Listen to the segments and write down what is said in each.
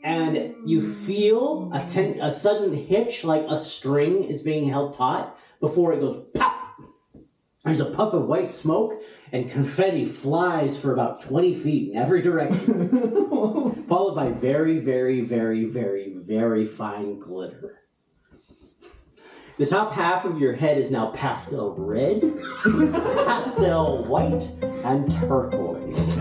and you feel a sudden hitch, like a string is being held taut, before it goes pop. There's a puff of white smoke, and confetti flies for about 20 feet in every direction, followed by very, very, very, very, very fine glitter. The top half of your head is now pastel red, pastel white, and turquoise.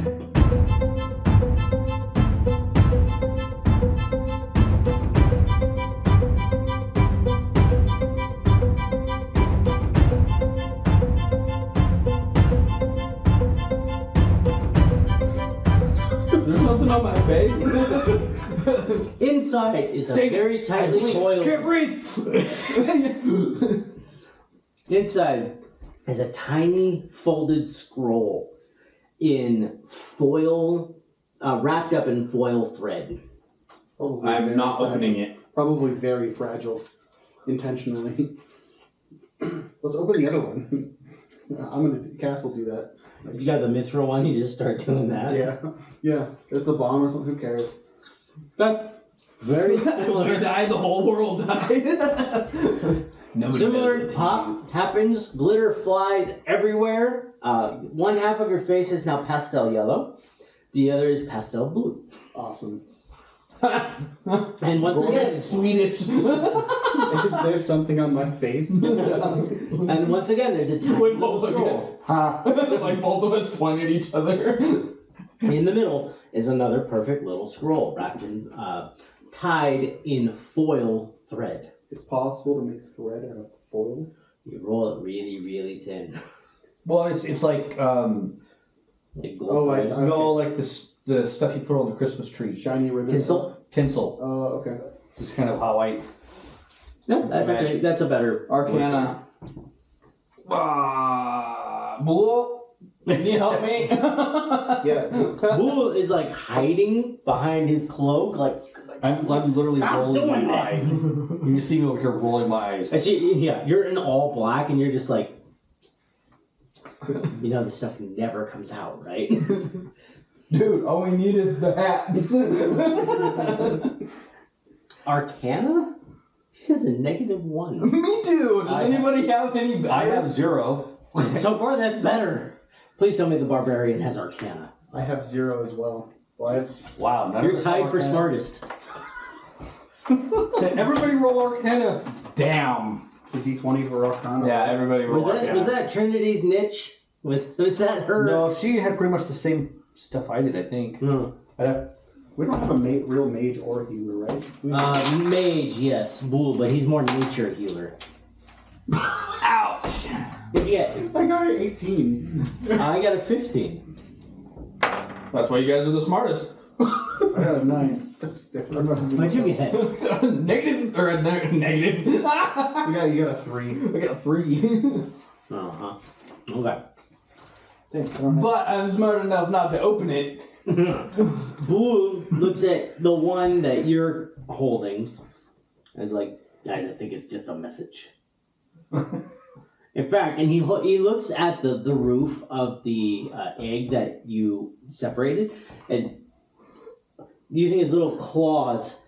Something on my face. Inside is a very tightly foiled. Can't breathe. Inside is a tiny folded scroll in foil, wrapped up in foil thread. I'm not opening it. Probably very fragile, intentionally. Let's open the other one. Cass will do that. You got the mithril one, you just start doing that. Yeah. It's a bomb or something, who cares? But very We similar. die, the whole world died. Similar pop happens, glitter flies everywhere. One half of your face is now pastel yellow, the other is pastel blue. Awesome. And once again, Swedish. Is there something on my face? and once again, there's a tiny Wait, little both scroll. like both of us point at each other. In the middle is another perfect little scroll wrapped in, tied in foil thread. It's possible to make thread out of foil? You roll it really, really thin. Well, it's like Like gold I thread. see. no, like the stuff you put on the Christmas tree. Shiny ribbon? Tinsel. Oh, okay. Just kind of how I. No, that's a better Arcana. Bull, can you help me? Yeah. Bull is like hiding behind his cloak, like I'm literally Stop rolling doing my that. eyes. You can see me over here rolling my eyes. actually, yeah, you're in all black and you're just like, you know, the stuff never comes out, right? Dude, all we need is the hats. Arcana? She has a -1. Me too. Does anybody have any better? I have 0. So far, that's better. Please tell me the Barbarian has Arcana. I have 0 as well. What? Wow, none You're of us tied have for Arcana. smartest. Everybody roll Arcana. Damn. It's a D20 for Arcana. Yeah, everybody roll Arcana. Was that Trinity's niche? Was that her? No, she had pretty much the same stuff I did, I think. Hmm. We don't have a real mage or healer, right? Mage, yes. Bull, but he's more nature healer. Ouch. What'd you get? I got an 18. I got a 15. That's why you guys are the smartest. I got a 9. That's different. What'd you get? Negative or a negative. You got a 3. I got a 3. Uh-huh. Okay. Thanks, I don't have- But I'm smart enough not to open it. Boo looks at the one that you're holding and is like, guys, I think it's just a message. In fact, and he looks at the roof of the egg that you separated, and using his little claws,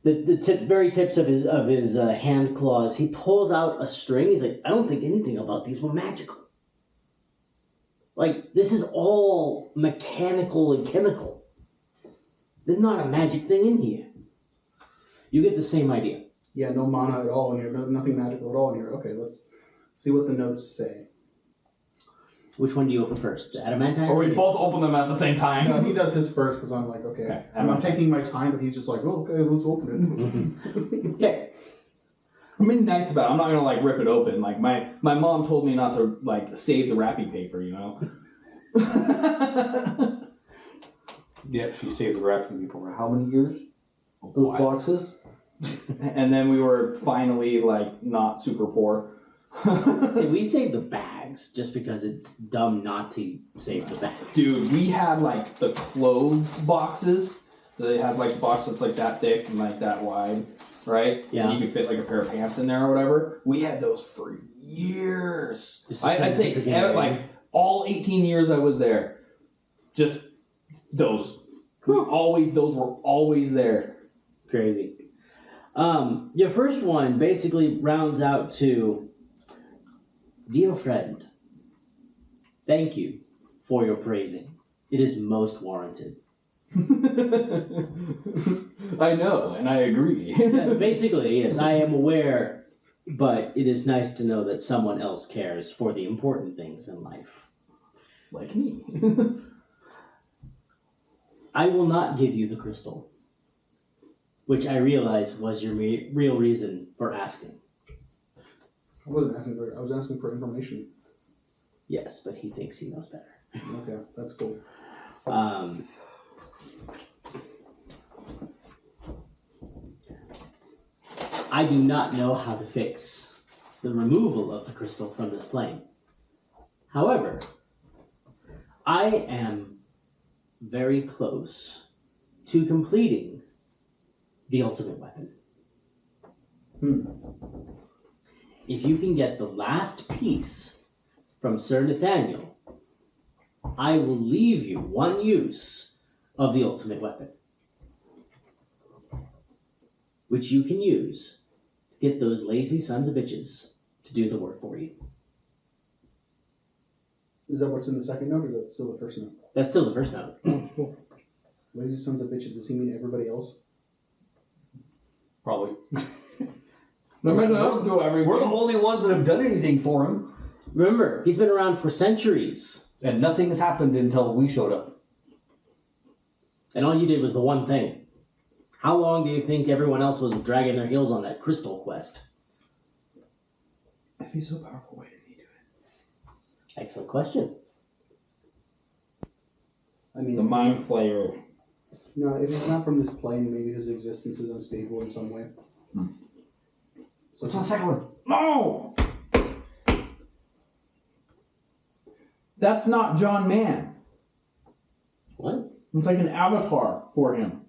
the very tips of his hand claws, he pulls out a string. He's like, I don't think anything about these were magical. Like, this is all mechanical and chemical. There's not a magic thing in here. You get the same idea. Yeah, no mana at all in here. Nothing magical at all in here. Okay, let's see what the notes say. Which one do you open first? The adamantine? Or we both open them at the same time. No, he does his first because I'm like, okay. I'm taking my time, but he's just like, oh, okay, let's open it. Okay. I'm being nice about it. I'm not gonna like rip it open. Like my mom told me not to like save the wrapping paper, you know. Yeah, she saved the wrapping paper for how many years? Those boxes? And then we were finally like not super poor. See, we save the bags just because it's dumb not to save the bags. Dude, we had like the clothes boxes. So they had like a box that's like that thick and like that wide, right? Yeah. And you could fit like a pair of pants in there or whatever. We had those for years. Just the I'd same say thing again, like all 18 years I was there, just those. Those were always there. Crazy. Your first one basically rounds out to, dear friend, thank you for your praising. It is most warranted. I know, and I agree. Basically, yes, I am aware, but it is nice to know that someone else cares for the important things in life. Like me. I will not give you the crystal, which I realize was your real reason for asking. I wasn't asking for it. I was asking for information. Yes, but he thinks he knows better. Okay, that's cool. I do not know how to fix the removal of the crystal from this plane. However, I am very close to completing the ultimate weapon. If you can get the last piece from Sir Nathaniel, I will leave you one use of the ultimate weapon, which you can use to get those lazy sons of bitches to do the work for you. Is that what's in the second note, or is that still the first note? That's still the first note. Cool. Lazy sons of bitches, does he mean everybody else? Probably. We're the only ones that have done anything for him. Remember, he's been around for centuries. And nothing has happened until we showed up. And all you did was the one thing. How long do you think everyone else was dragging their heels on that crystal quest? If he's so powerful, why did he do it? Excellent question. I mean, The Mind Flayer. No, if he's not from this plane, maybe his existence is unstable in some way. So What's on the second one? No! That's not John Mann. What? It's like an avatar for him.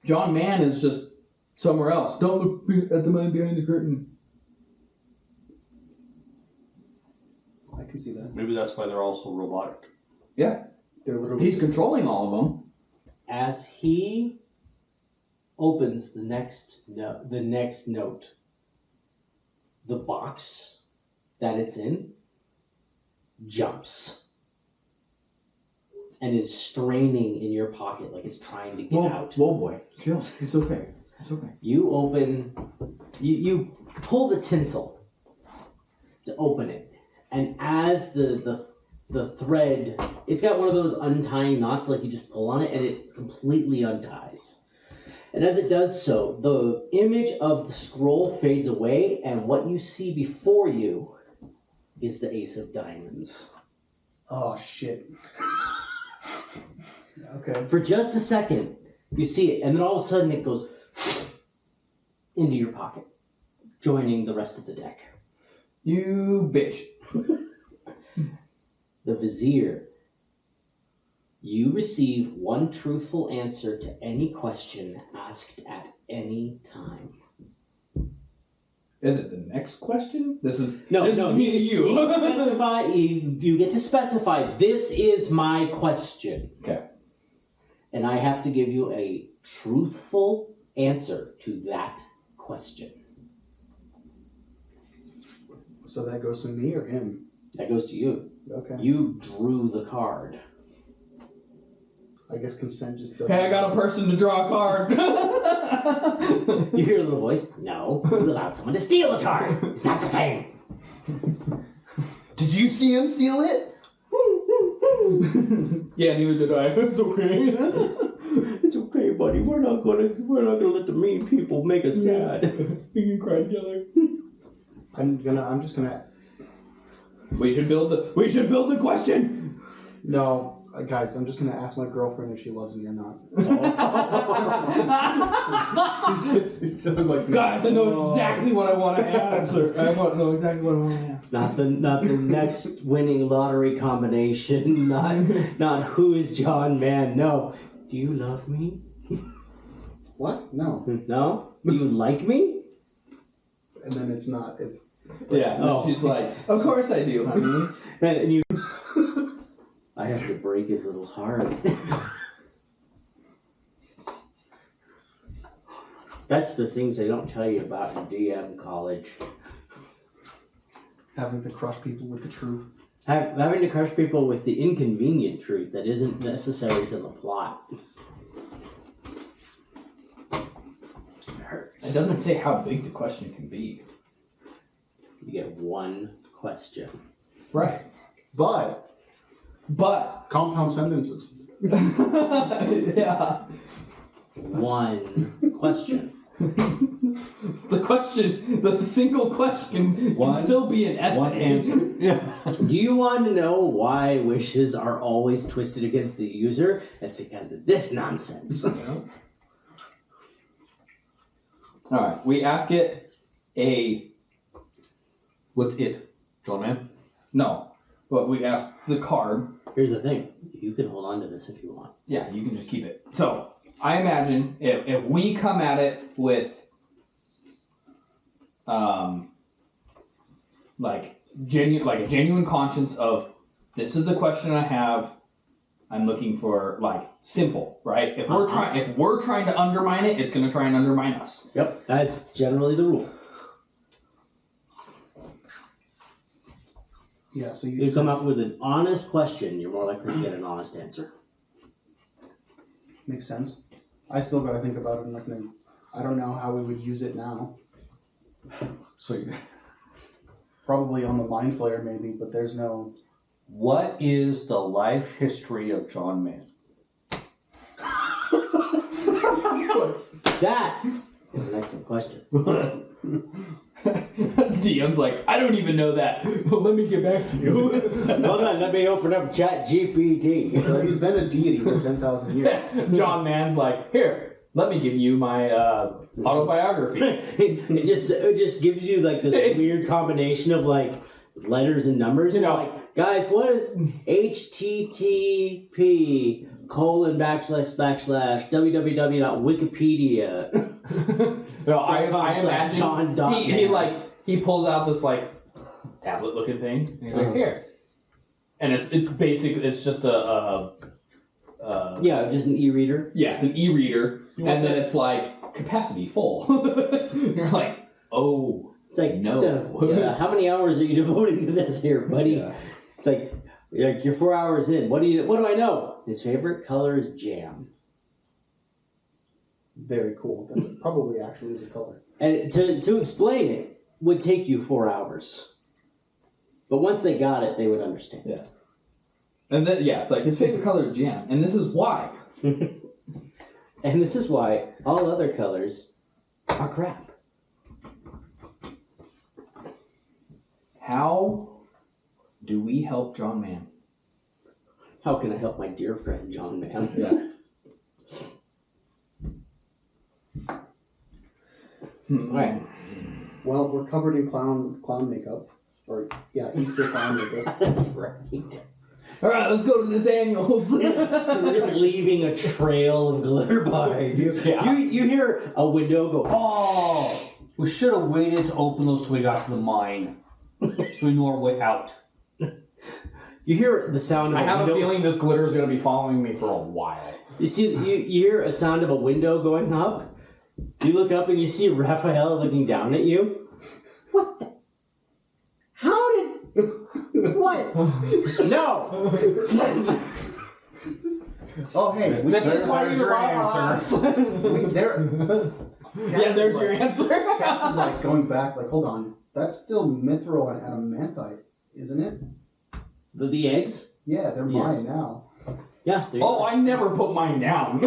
John Mann is just somewhere else. Don't look at the man behind the curtain. I can see that. Maybe that's why they're all so robotic. Yeah. They're literally He's controlling all of them. As he opens the next note, the box that it's in jumps and is straining in your pocket like it's trying to get out. Whoa, boy. Chill. It's okay. It's okay. You open, you pull the tinsel to open it, and as the thread, it's got one of those untying knots, like you just pull on it and it completely unties. And as it does so, the image of the scroll fades away, and what you see before you is the Ace of Diamonds. Oh, shit. Okay. For just a second, you see it, and then all of a sudden it goes into your pocket, joining the rest of the deck. You bitch. The Vizier. You receive one truthful answer to any question asked at any time. Is it the next question? This is me to You you. specify. You get to specify. This is my question, Okay. and I have to give you a truthful answer to that question. So that goes to me or him? That goes to you. Okay. You drew the card. I guess consent just doesn't... Hey, I got a person to draw a card. You hear a little voice. No, you allowed someone to steal a card. It's not the same. Did you see him steal it? Yeah, neither did I. It's okay. It's okay, buddy. We're not gonna let the mean people make us sad. We can cry together. I'm just gonna... We should build the question. No, guys, I'm just gonna ask my girlfriend if she loves me or not. She's just like... Guys, I know exactly what I want to answer. I know exactly what I want to answer. Not the next winning lottery combination. Not who is John Mann. No. Do you love me? What? No. No? Do you like me? And then it's not. It's... Yeah, and she's like, of course I do, honey. And you... I have to break his little heart. That's the things they don't tell you about in DM college. Having to crush people with the truth. Having to crush people with the inconvenient truth that isn't necessary to the plot. It hurts. It doesn't say how big the question can be. You get one question. Right. But compound sentences. Yeah. One question. The single question can still be an essay. One answer. Yeah. Do you want to know why wishes are always twisted against the user? It's because of this nonsense. Alright, we ask it a... What's it? John Man? No, but we ask the card. Here's the thing. You can hold on to this if you want. Yeah, you can just keep it. So, I imagine if we come at it with, like a genuine conscience of, this is the question I have, I'm looking for, like, simple, right? If we're trying to undermine it, it's going to try and undermine us. Yep, that's generally the rule. Yeah, so You come up with an honest question, you're more likely to get an honest answer. makes sense. I still gotta think about it and like, I don't know how we would use it now. So, Probably on the Mind Flayer maybe, but there's no... what is the life history of John Man? That is an excellent question. DM's like, I don't even know that. Let me get back to you. Hold on, let me open up Chat GPT. He's been a deity for 10,000 years. John Mann's like, here, let me give you my autobiography. it just gives you like this weird combination of like letters and numbers. You know, like, guys, what is http://www.wikipedia? No, I imagine John he pulls out this like tablet looking thing and he's like, here. And it's basically it's just yeah, just an e-reader. Yeah, it's an e-reader, and then it's like capacity full. You're like, oh, It's like, no. So, how many hours are you devoting to this here, buddy? Yeah. It's like you're 4 hours in. What do I know? His favorite color is jam. Very cool. That's probably actually is a color. And to explain it would take you 4 hours. But once they got it, they would understand. Yeah. And then it's like his favorite color is jam, and this is why. And this is why all other colors are crap. How do we help John Mann? How can I help my dear friend John Mann? Yeah. Alright. Well, we're covered in clown makeup. Or, Easter clown makeup. That's right. Alright, let's go to Nathaniel's. Just leaving a trail of glitter behind you. You hear a window go, Oh, we should have waited to open those till we got to the mine, so we know our way out. You hear the sound of I a have window. a feeling this glitter is going to be following me for a while. You hear a sound of a window going up. You look up and you see Raphael looking down at you. What the? How did... What? No! Oh, hey. This is why there's you're your boss. Yeah, there's your answer. Cass is like going back, like, hold on. That's still mithril and adamantite, isn't it? The eggs? Yeah, they're Yes. mine now. Yeah. Oh, I never put mine down.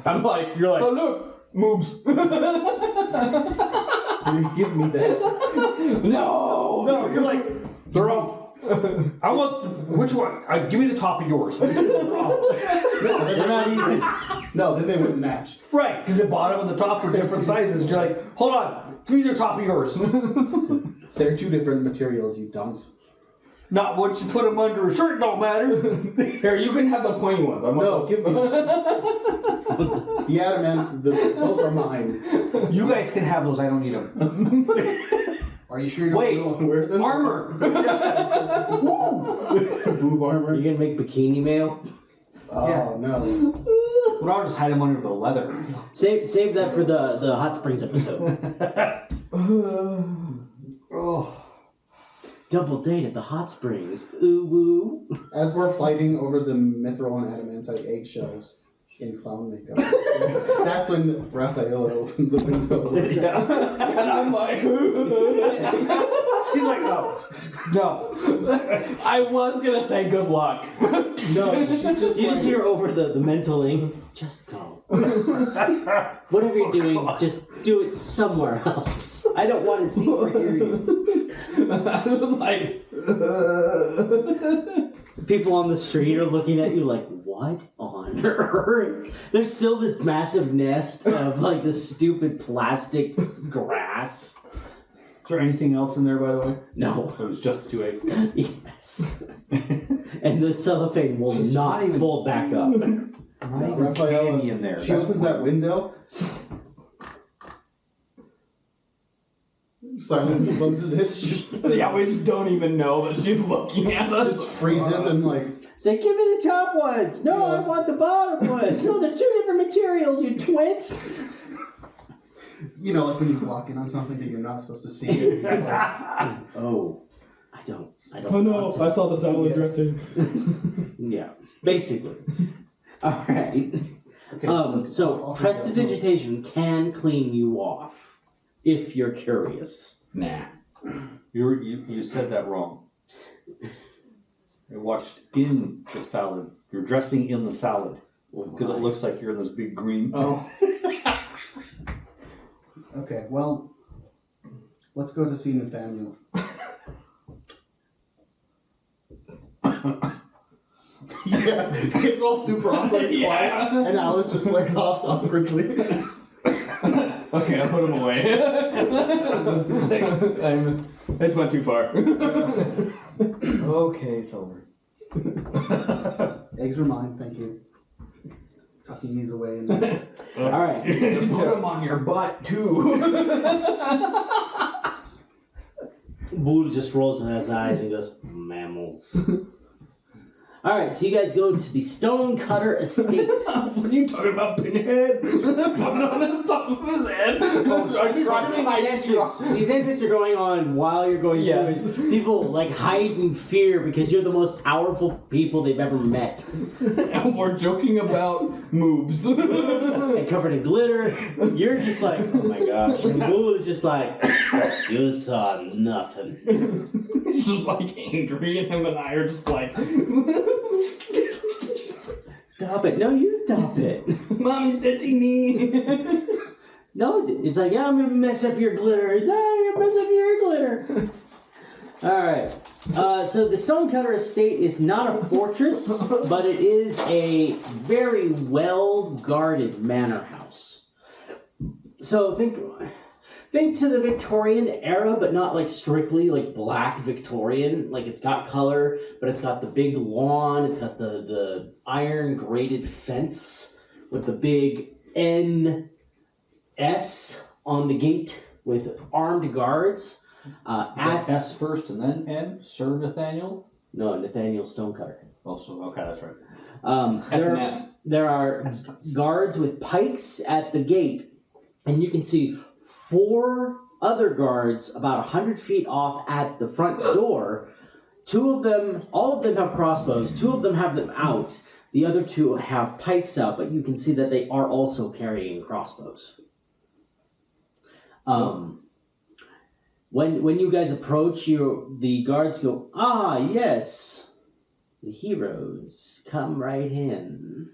I'm like, You're like, oh look, moobs. You give me that. No, you're like, they're off. I want which one? Give me the top of yours. No, they're not even. No, then they wouldn't match. Right, because the bottom and the top are different sizes. And you're like, hold on, give me the top of yours. They're two different materials, you dunce. Not once you put them under a shirt, don't matter. here you can have the pointy ones. No, give me. The adamant, both are mine. You guys can have those. I don't need them. Are you sure you don't want to wear them? armor. Boob armor. Are you gonna make bikini mail? Oh, no. But I'll just hide him under the leather. Save that for the Hot Springs episode. Oh. Double date at the Hot Springs. Ooh woo. As we're fighting over the mithril and adamantite eggshells in clown makeup, that's when Raphael opens the window. Yeah. And I'm like, She's like, no. I was gonna say good luck. No, she You just hear over the mental ink. Just go. Whatever you're doing, just do it somewhere else. I don't want to see or hear you. I was like, People on the street are looking at you like, what on earth? There's still this massive nest of like this stupid plastic grass. Is there anything else in there, by the way? No. It was just the 2 eggs. Yes. And the cellophane will not not even- fold back up. Not even Raphael, candy in there. She opens that window. Silently closes it. so yeah, we just don't even know that she's looking at us. Just freezes and like, Say, give me the top ones. No, I want the bottom ones. No, they're two different materials, you twits. you know, like when you walk in on something that you're not supposed to see. It's like, Oh, I don't Oh no, want to. I saw the salad Yeah. dressing. Yeah, basically. All right. okay, So off prestidigitation can clean you off if you're curious. Nah. You said that wrong. I watched in the salad. You're dressing in the salad because it looks like you're in this big green. Oh. Okay, well, let's go to see Nathaniel. Yeah, it's all super awkward and quiet, and Alice just like coughs awkwardly. Okay, I'll put him away. It's went too far. Okay, it's over. Eggs are mine, thank you. Tucking these away and All right. Put him on your butt too. Bull just rolls in his eyes and goes, mammals. All right, so you guys go to the Stonecutter Estate. What are you talking about, Pinhead? Put it on the top of his head. These antics are going on while you're going Yeah. through it. People like hide in fear because you're the most powerful people they've ever met. And we're joking about moobs. And covered in glitter. You're just like, oh my gosh. And Bull is just like, you saw nothing. He's just like angry, and him and I are just like, Stop it. No, you stop it. Mommy's touching me. No, it's like, yeah, I'm going to mess up your glitter. No, you're going to mess up your glitter. All right. So the Stonecutter Estate is not a fortress, but it is a very well-guarded manor house. So think to the Victorian era, but not like strictly like black Victorian. Like it's got color, but it's got the big lawn. It's got the iron grated fence with the big NS on the gate with armed guards. At S first and then N. Sir Nathaniel. No, Nathaniel Stonecutter. Also, okay, that's right. There are guards with pikes at the gate, and you can see 4 other guards about 100 feet off at the front door. 2 of them, all of them have crossbows. 2 of them have them out. The other 2 have pikes out, but you can see that they are also carrying crossbows. When you guys approach, the guards go, "Ah, yes, the heroes, come right in."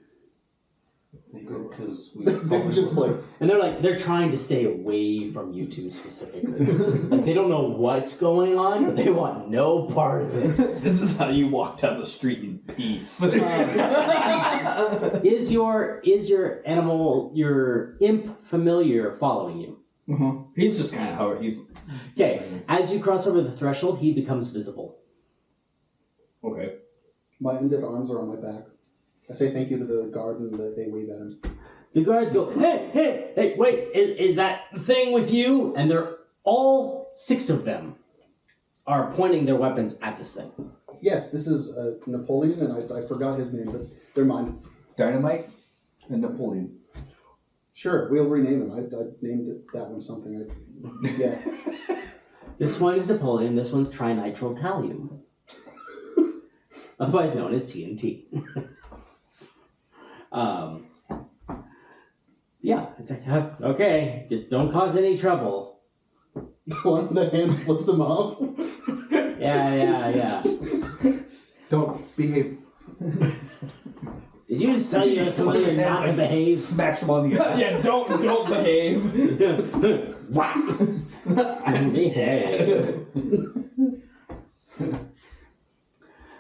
Because they're just like, And they're trying to stay away from you two specifically. Like they don't know what's going on, but they want no part of it. This is how you walk down the street in peace. Is your animal, your imp familiar following you? He's just kind of how he's. Okay, as you cross over the threshold, he becomes visible. Okay. my ended arms are on my back. I say thank you to the guard and they wave at him. The guards go, hey, wait, is that thing with you? And they're all 6 of them are pointing their weapons at this thing. Yes, this is Napoleon, and I forgot his name, but they're mine. Dynamite and Napoleon. Sure, we'll rename him. I named that one something. Yeah. This one is Napoleon. This one's trinitrothallium, otherwise known as TNT. Yeah, it's like, okay, just don't cause any trouble. One of the hands flips him off. Yeah. Don't behave. Did you just tell you somebody not to behave? Smacks him on the ass. Yeah, don't behave. Behave.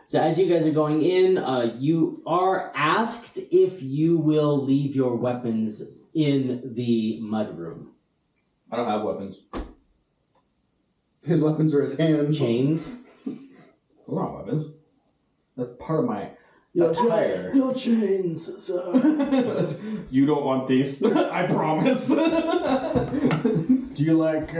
So as you guys are going in, you are asked if you will leave your weapons in the mudroom. I don't have weapons. His weapons are his hands. Chains. Those aren't weapons. That's part of my Your attire. Your chains, sir. You don't want these. I promise. Do you like,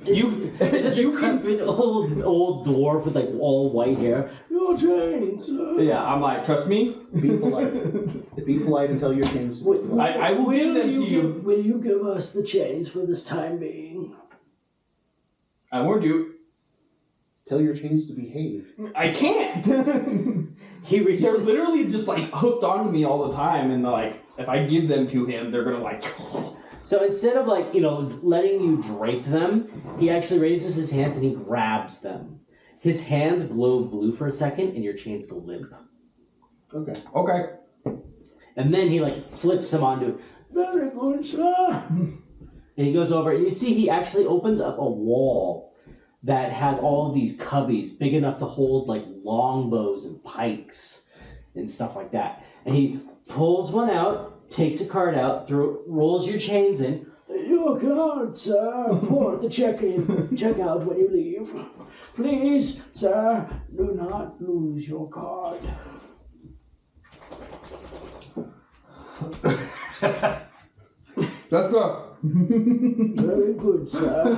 You decrepit old dwarf with like all white hair. Your chains, sir. Yeah, I'm like, trust me. Be polite. Be polite and tell your chains. I will give them to you. Will you give us the chains for this time being? I warned you. Tell your chains to behave. I can't. They're They're literally just like hooked onto me all the time, and like if I give them to him, they're gonna like. So instead of like, letting you drape them, he actually raises his hands and he grabs them. His hands glow blue for a second and your chains go limp. Okay. Okay. And then he like flips them onto, very good, sir. And he goes over and you see he actually opens up a wall that has all of these cubbies big enough to hold like longbows and pikes and stuff like that. And he pulls one out, takes a card out, rolls your chains in. Your card, sir, for the check-in. Check out when you leave. Please, sir, do not lose your card. That's up. Very good, sir.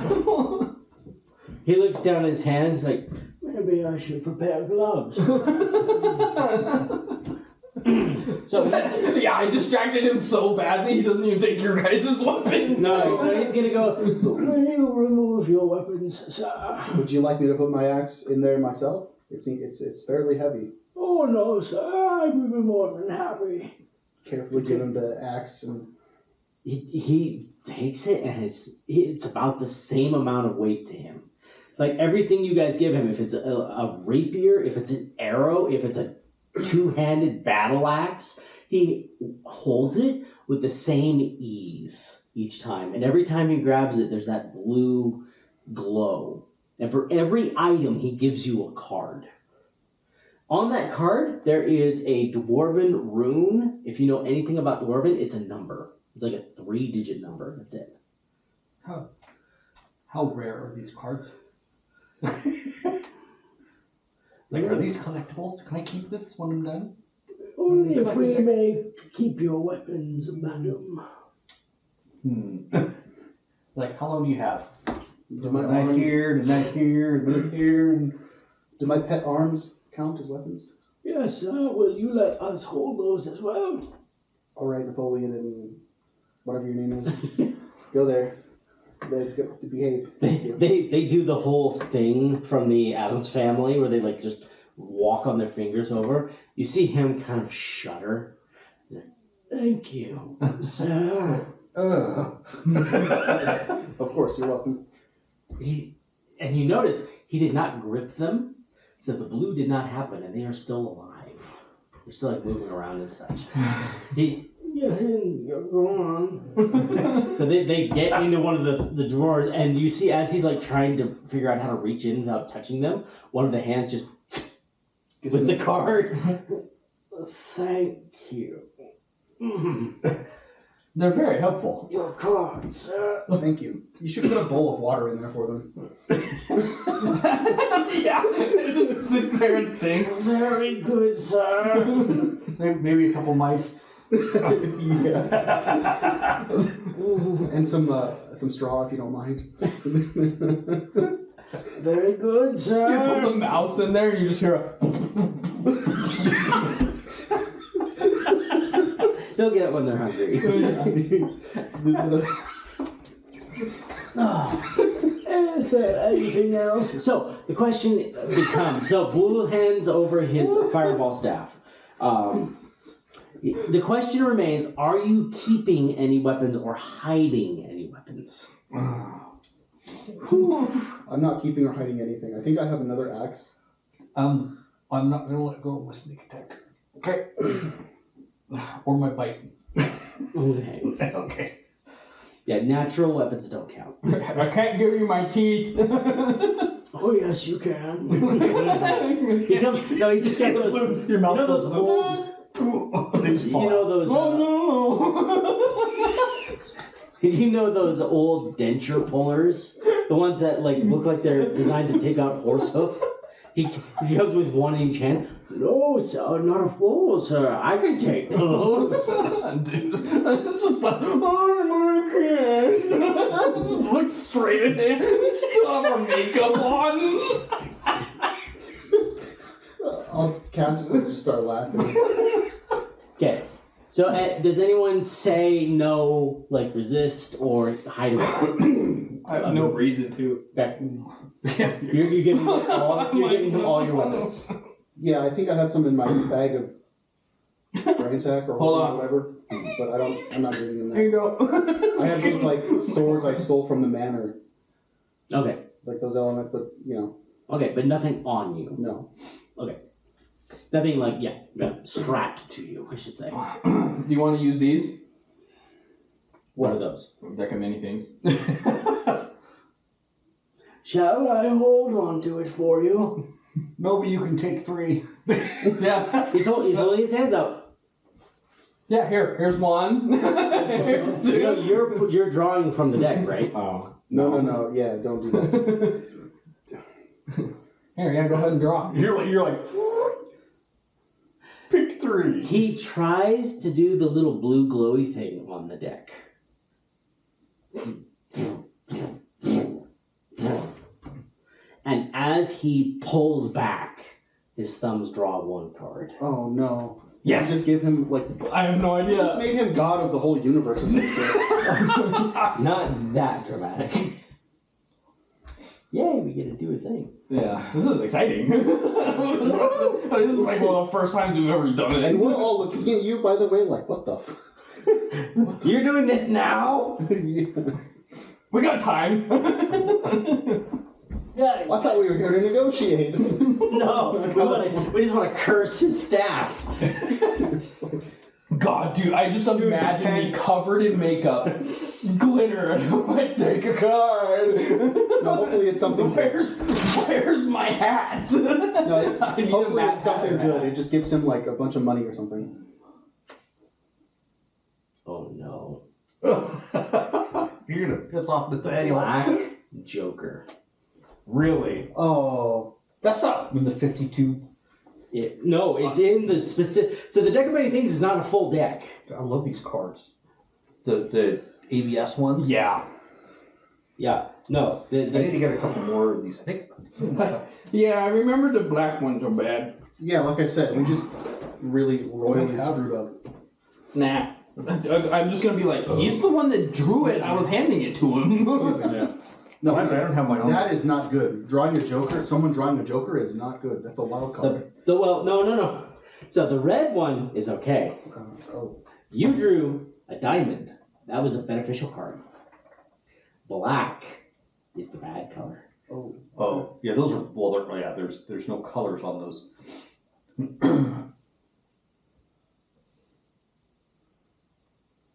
He looks down at his hands like, maybe I should prepare gloves. So Yeah, I distracted him so badly he doesn't even take your guys' weapons. no, so he's gonna go, will you remove your weapons, sir? Would you like me to put my axe in there myself? It's fairly heavy. Oh no, sir, I would be more than happy. Carefully give him the axe and He takes it and it's about the same amount of weight to him. Like everything you guys give him, if it's a rapier, if it's an arrow, if it's a two-handed battle axe, he holds it with the same ease each time. And every time he grabs it, there's that blue glow. And for every item, he gives you a card. On that card, there is a dwarven rune. If you know anything about dwarven, it's a number. It's like a 3-digit number. That's it. how rare are these cards? Like, are these collectibles? Can I keep this when I'm done? Only if we may keep your weapons, madam. Like, how long do you have? do my Knife arms, here, the knife here, this here, and... do my pet arms count as weapons? Yes, sir. Will you let us hold those as well? All right, Napoleon and whatever your name is. Go there. Behave. They do the whole thing from the Addams Family where they like just walk on their fingers over. You see him kind of shudder. Thank you, sir. Of course, you're welcome. And you notice he did not grip them, so the blue did not happen, and they are still alive. They're still like moving around and such. You're gone. So they get into one of the drawers, and you see as he's like trying to figure out how to reach in without touching them, one of the hands just with the card. Thank you. They're very helpful. Your card, sir. Thank you. You should put a bowl of water in there for them. Yeah, it just sits there and thinks. Very good, sir. Maybe a couple mice. Yeah. And some straw, if you don't mind. Very good, sir. You put the mouse in there and you just hear a... They'll get it when they're hungry. Is there anything else? So the question becomes: so Blue hands over his fireball staff. The question remains: are you keeping any weapons or hiding any weapons? I'm not keeping or hiding anything. I think I have another axe. I'm not gonna let go of my sneak attack. Okay. Or my bite. Okay. Okay. Yeah, natural weapons don't count. I can't give you my teeth. Oh yes, you can. He comes, no, he's just got those. Your mouth you know those goes old. They just You fall know out. those. Oh You know those old denture pullers, the ones that like look like they're designed to take out horse hoof. He comes with one in each hand. No, sir, not a fool, sir. I can take those. no! Dude, it's just like, oh my God. Just look straight at him. We still have our makeup on. I'll cast it and just start laughing. Okay. So, does anyone say no, like resist or hide away? I have no reason to. Okay. You're giving him all your weapons. Yeah, I think I have some in my bag of brain sack or Hold on. whatever, but I'm not giving them Here you that. go. I have these like swords I stole from the manor, Okay. like those elements, but Okay, but nothing on you. no. Okay. Nothing like, strapped to you, I should say. Do you want to use these? What are those? Deck of many things. Shall I hold on to it for you? No, but you can take 3. Yeah. He's holding his hands out. Yeah, here's one. Here's You know, two. you're drawing from the deck, right? Oh. No. Yeah, don't do that. Here, yeah, go ahead and draw. You're like pick 3. He tries to do the little blue glowy thing on the deck. And as he pulls back, his thumbs draw one card. Oh no. Yes. You just give him like. I have no You just idea. made him god of the whole universe or some shit. Not that dramatic. Yay, we get to do a thing. Yeah, this is exciting. This is like one of the first times we've ever done it. And we're all looking at you, by the way, like, what the f? You're doing this now? Yeah. We got time. Guys, I thought we were here to negotiate. no, we just want to curse his staff. It's like, God, dude, I just imagine me covered in makeup, glitter, and I'm like, take a card. no, hopefully it's something. Where's my hat? No, it's, I need a hopefully Mad it's something Hatter good. hat. It just gives him like a bunch of money or something. Oh no. You're gonna piss off Nathaniel. Black Joker. Really? Oh, That's not in the 52. No, it's in the specific. So the deck of many things is not a full deck. I love these cards. The ABS ones. Yeah. Yeah, no. I need to get a couple more of these. I think. Yeah, I remember the black ones are bad. yeah. Like I said, we just really royally screwed up. Nah. I'm just gonna be like, he's the one that drew it. I was handing it to him. Yeah. No, I don't have my own. That is not good. Drawing a Joker, someone drawing a Joker is not good. That's a wild card. No. So the red one is okay. Oh, You drew a diamond. That was a beneficial card. Black is the bad color. oh. Oh, yeah, those are there's no colors on those.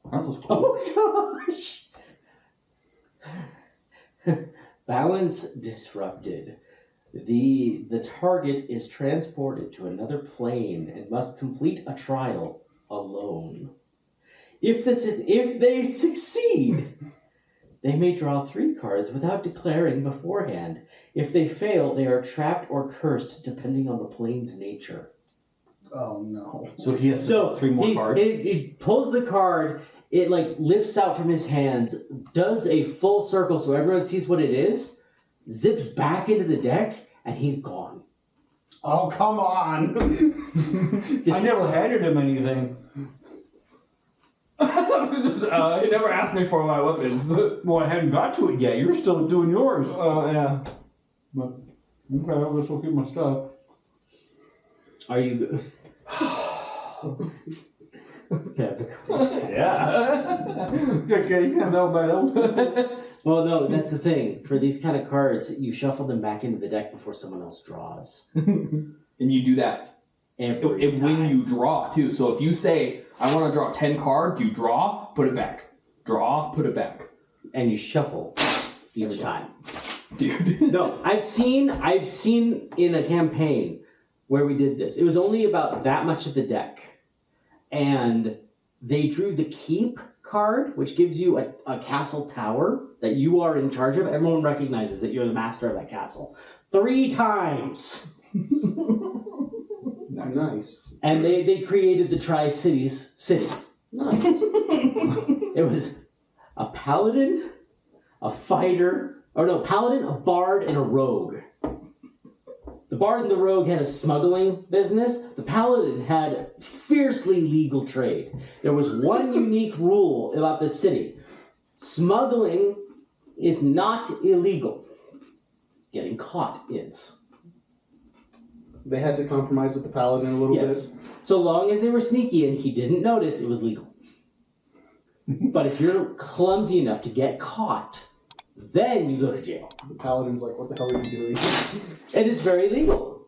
Aren't those cool? Oh gosh. Balance disrupted. The target is transported to another plane and must complete a trial alone. If they succeed, they may draw 3 cards without declaring beforehand. If they fail, they are trapped or cursed depending on the plane's nature. Oh no. So he has So 3 more cards. He pulls the card. It like lifts out from his hands, does a full circle so everyone sees what it is, zips back into the deck, and he's gone. Oh, come on. I never handed him anything. He never asked me for my weapons. Well, I hadn't got to it yet. You're still doing yours. Yeah. But okay, I guess I'll keep my stuff. Are you? Okay. Yeah. Okay, you can't know by those. Well, no, that's the thing. For these kind of cards, you shuffle them back into the deck before someone else draws. And you do that Every when time. you draw, too. So if you say, I want to draw 10 cards, you draw, put it back. Draw, put it back. And you shuffle each time. Dude. No, I've seen in a campaign where we did this. It was only about that much of the deck. And they drew the keep card, which gives you a castle tower that you are in charge of. Everyone recognizes that you're the master of that castle. 3 times. Nice. And they created the Tri-Cities city. Nice. It was a paladin, a fighter, paladin, a bard, and a rogue. The bard and the rogue had a smuggling business. The paladin had fiercely legal trade. There was one unique rule about this city. Smuggling is not illegal. Getting caught is. They had to compromise with the paladin a little Yes. bit. So long as they were sneaky and he didn't notice, it was legal. But if you're clumsy enough to get caught, then you go to jail. The paladin's like, what the hell are you doing? And it's very legal.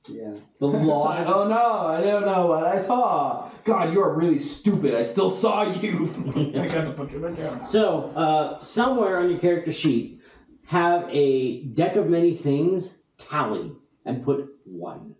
Yeah. The law has Oh no, I don't know what I saw. God, you are really stupid. I still saw you. I got to put you in jail. So, somewhere on your character sheet, have a deck of many things, tally, and put 1.